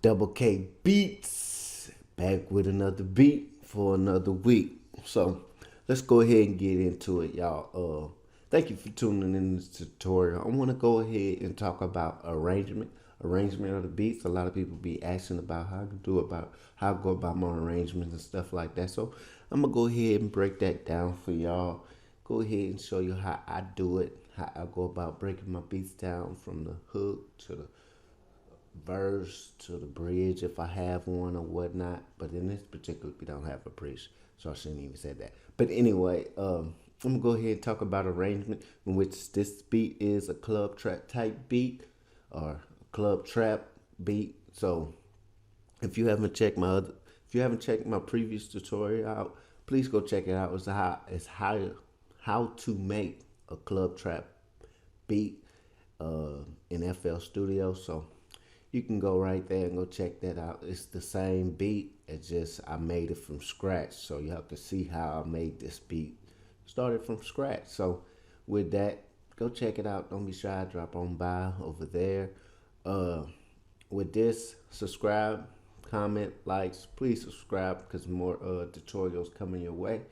Double K Beats back with another beat for another week. So let's go ahead and get into it, y'all. Thank you for tuning in this tutorial. I want to go ahead and talk about arrangement of the beats. A lot of people be asking about how I go about my arrangements and stuff like that. So I'm gonna go ahead and break that down for y'all. Go ahead and show you how I do it, how I go about breaking my beats down from the hook to the verse to the bridge if I have one or whatnot. But in this particular, we don't have a bridge, so I shouldn't even say that. But anyway, I'm gonna go ahead and talk about arrangement, in which this beat is a club trap type beat or club trap beat. So if you haven't checked my previous tutorial out, please go check it out. How to make a club trap beat in FL Studio. So you can go right there and go check that out. It's the same beat. It's just I made it from scratch. So you have to see how I made this beat. Started from scratch. So with that, go check it out. Don't be shy. Drop on by over there. With this, subscribe, comment, likes. Please subscribe because more tutorials coming your way.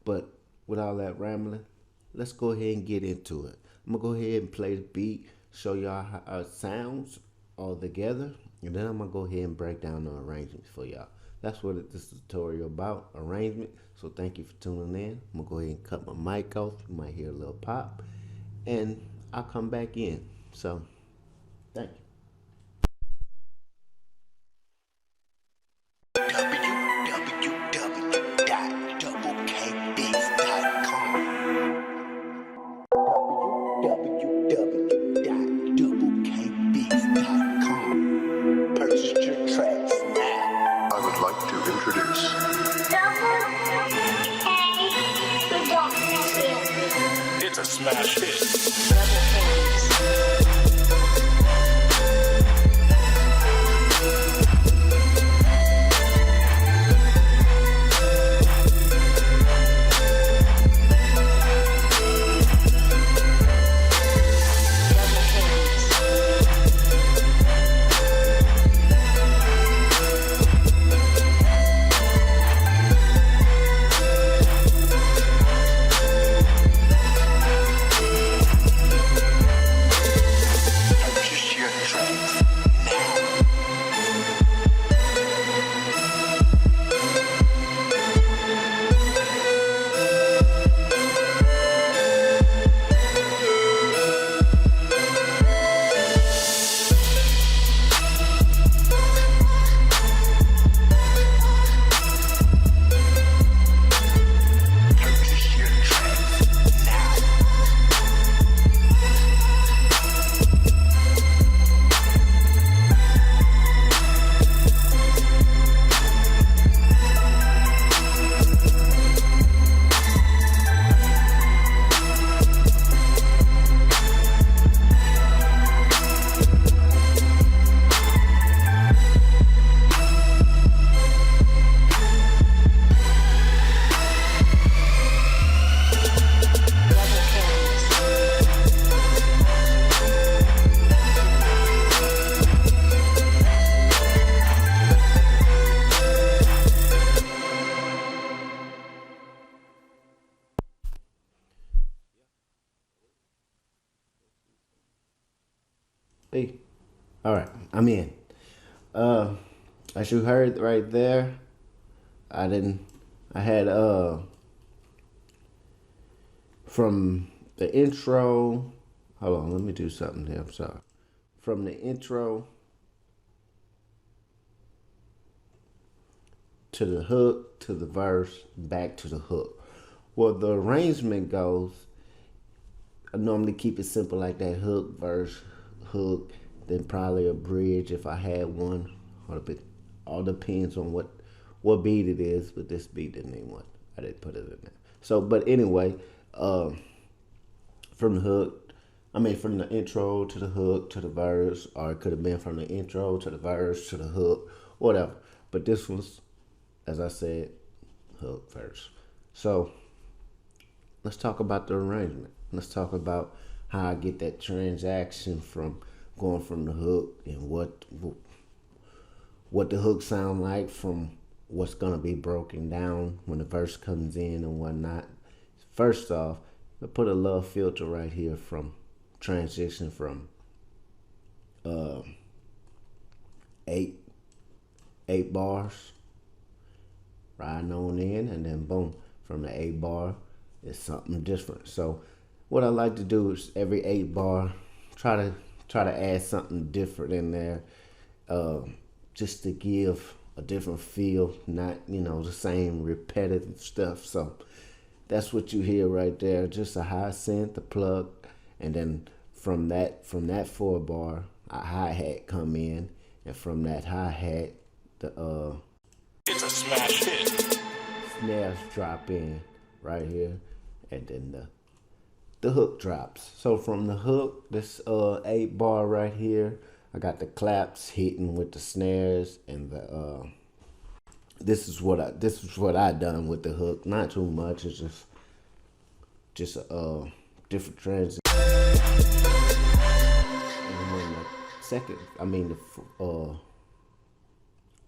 But with all that rambling, let's go ahead and get into it. I'm gonna go ahead and play the beat, show y'all how it sounds all together, and then I'm gonna go ahead and break down the arrangements for y'all. That's what this tutorial about, arrangement. So thank you for tuning in. I'm gonna go ahead and cut my mic off. You might hear a little pop, and I'll come back in. So thank you. www.doubleKBeats.com. Purchase your tracks now. I would like to introduce It's a smash hit. Hey, all right, I'm in. As you heard right there, I had from the intro. Hold on, let me do something here. I'm sorry. From the intro to the hook to the verse, back to the hook. Well, the arrangement goes, I normally keep it simple like that: hook, verse, hook, then probably a bridge if I had one. All depends on what beat it is, but this beat didn't need one. I didn't put it in there. So, but anyway, from the intro to the hook to the verse, or it could have been from the intro to the verse to the hook, whatever. But this was, as I said, hook, verse. So let's talk about the arrangement. Let's talk about how I get that transaction from going from the hook and what the hook sound like from what's gonna be broken down when the verse comes in and whatnot. First off, I put a love filter right here from transition from uh, eight bars, riding on in, and then boom, from the 8 bar, it's something different. So what I like to do is every 8 bar, try to add something different in there, just to give a different feel, not the same repetitive stuff. So that's what you hear right there, just a high synth, a plug, and then from that 4 bar, a hi-hat come in, and from that hi-hat, the It's a smash hit. snares drop in right here, and then the hook drops. So from the hook, this 8 bar right here, I got the claps hitting with the snares, and the this is what I done with the hook. Not too much. It's just a different transition. And when the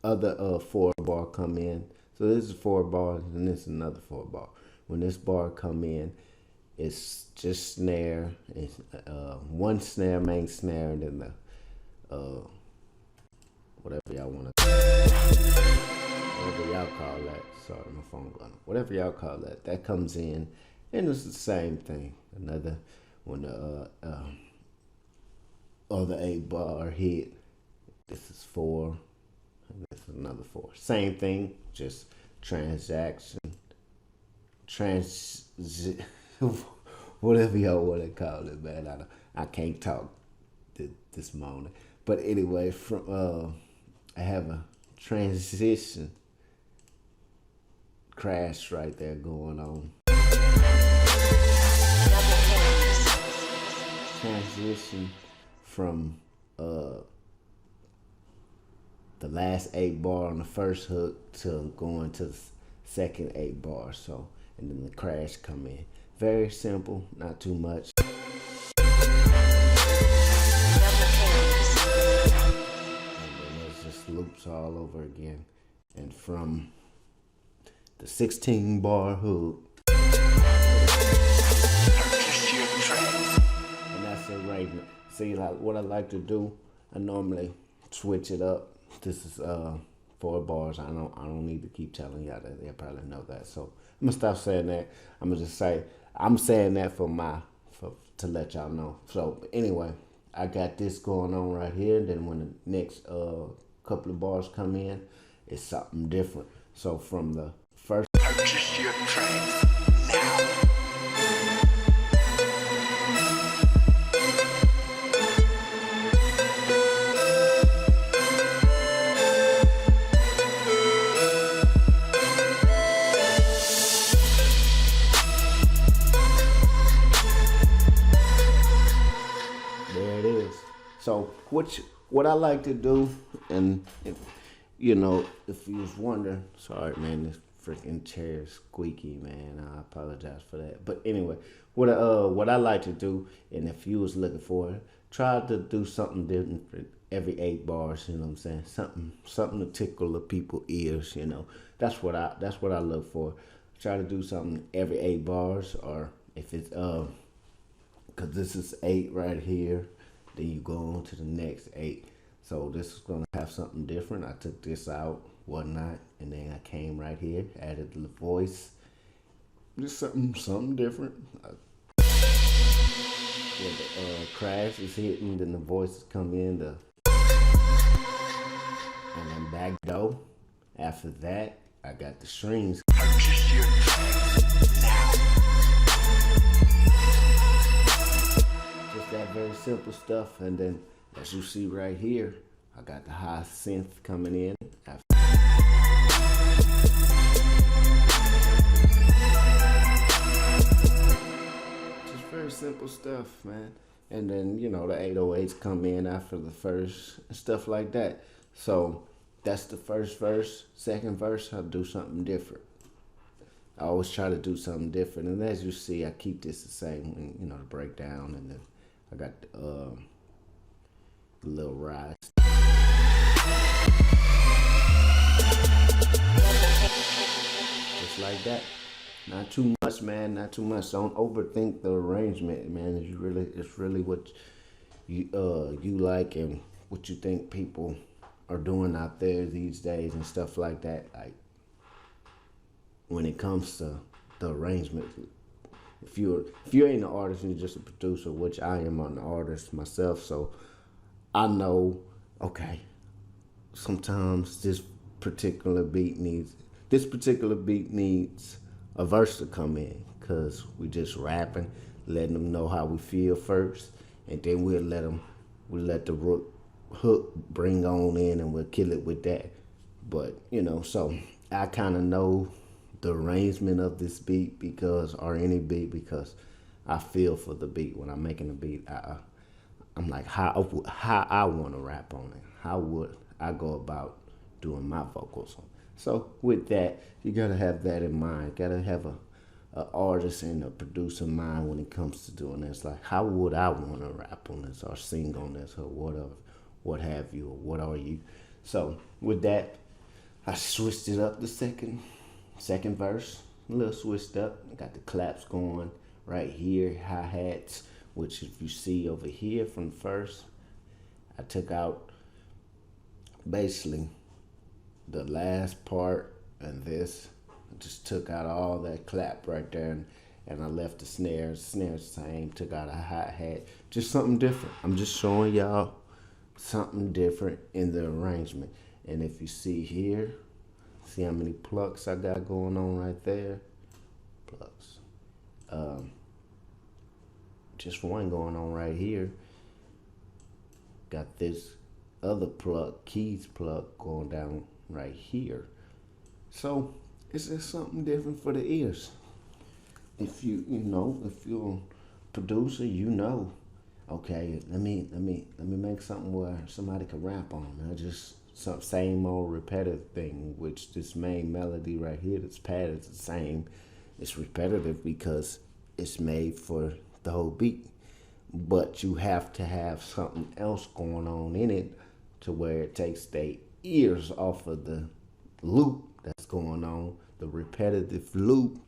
other 4 bar come in. So this is 4 bars, and this is another 4 bar. When this bar come in, it's just snare. It's one snare, main snare, and then the whatever y'all call that. Sorry, my phone going. Whatever y'all call that, that comes in, and it's the same thing. Another when the other 8 bar hit. This is 4, and this is another 4. Same thing, just whatever y'all want to call it, man. I can't talk this morning. But anyway, from I have a transition crash right there going on. Transition from the last 8 bar on the first hook to going to the second 8 bar. So, and then the crash come in. Very simple, not too much. And then it just loops all over again. And from the 16-bar hook, and that's it right now. See, like what I like to do, I normally switch it up. This is 4 bars. I don't need to keep telling y'all that. They probably know that. So I'm gonna stop saying that. I'm gonna just say I'm saying that to let y'all know. So anyway, I got this going on right here. Then when the next couple of bars come in, it's something different. So from the first, Purchase your tracks now. there it is. So what I like to do, and if you was wondering, sorry man, this freaking chair is squeaky, man. I apologize for that. But anyway, what I like to do, and if you was looking for it, try to do something different for every 8 bars. You know what I'm saying? Something to tickle the people's ears. That's what I look for. Try to do something every 8 bars, or if it's because this is 8 right here, then you go on to the next 8. So this is gonna have something different. I took this out, whatnot, and then I came right here, added the voice, just something different. When the crash is hitting, then the voices come in, and then back door. After that, I got the strings. Purchase your tracks now. Just that very simple stuff, and then as you see right here, I got the high synth coming in. Just very simple stuff, man. And then, the 808s come in after the first, stuff like that. So that's the first verse. Second verse, I'll do something different. I always try to do something different. And as you see, I keep this the same, the breakdown, and then I got the little rise. that. Not too much, man. Not too much. Don't overthink the arrangement, man. It's really what you like and what you think people are doing out there these days and stuff like that. Like when it comes to the arrangement, if you ain't an artist and you're just a producer, which I am an artist myself, so I know. Okay, sometimes this particular beat needs a verse to come in because we just rapping, letting them know how we feel first, and then we'll let the hook bring on in, and we'll kill it with that. But so I kind of know the arrangement of this beat or any beat because I feel for the beat when I'm making a beat. I'm like how I want to rap on it. How would I go about doing my vocals on? So with that, you gotta have that in mind. Gotta have a artist and a producer in mind when it comes to doing this. Like how would I want to rap on this or sing on this or whatever, what have you, or what are you? So with that, I switched it up the second verse, a little switched up. I got the claps going right here, hi-hats, which if you see over here from the first, I took out basically the last part and this. I just took out all that clap right there and I left the snares same, took out a hi-hat, just something different. I'm just showing y'all something different in the arrangement. And if you see here, see how many plucks I got going on right there? Plucks. Just one going on right here. Got this other pluck, keys pluck going down right here. So it's just something different for the ears. If if you're a producer, okay, let me make something where somebody can rap on. Not just some same old repetitive thing, which this main melody right here, this pad is the same. It's repetitive because it's made for the whole beat. But you have to have something else going on in it to where it takes their ears off of the loop that's going on, the repetitive loop.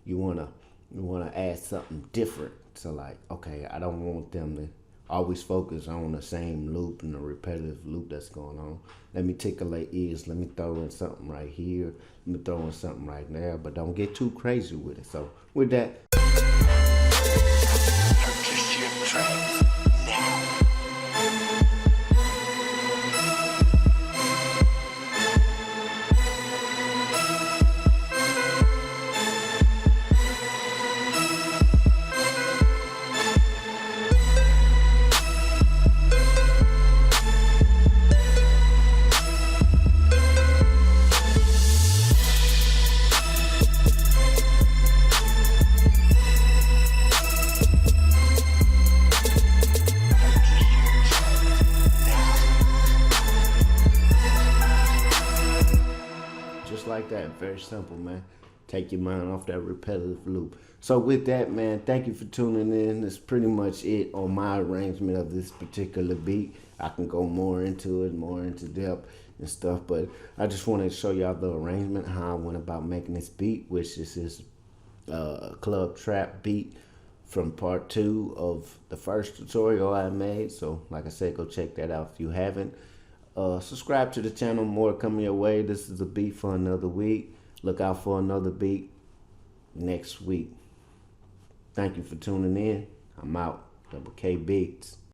You wanna add something different. So like, okay, I don't want them to always focus on the same loop and the repetitive loop that's going on. Let me tickle their ears. Let me throw in something right here. Let me throw in something right there. But don't get too crazy with it. So with that, Purchase your tracks now. like that. Very simple, man. Take your mind off that repetitive loop. So with that, man, thank you for tuning in. That's pretty much it on my arrangement of this particular beat. I can go more into it, more into depth and stuff, but I just wanted to show y'all the arrangement, how I went about making this beat, which is this club trap beat from part 2 of the first tutorial I made. So like I said, go check that out if you haven't. Subscribe to the channel, more coming your way. This is a beat for another week. Look out for another beat next week. Thank you for tuning in. I'm out. DoubleKBeats.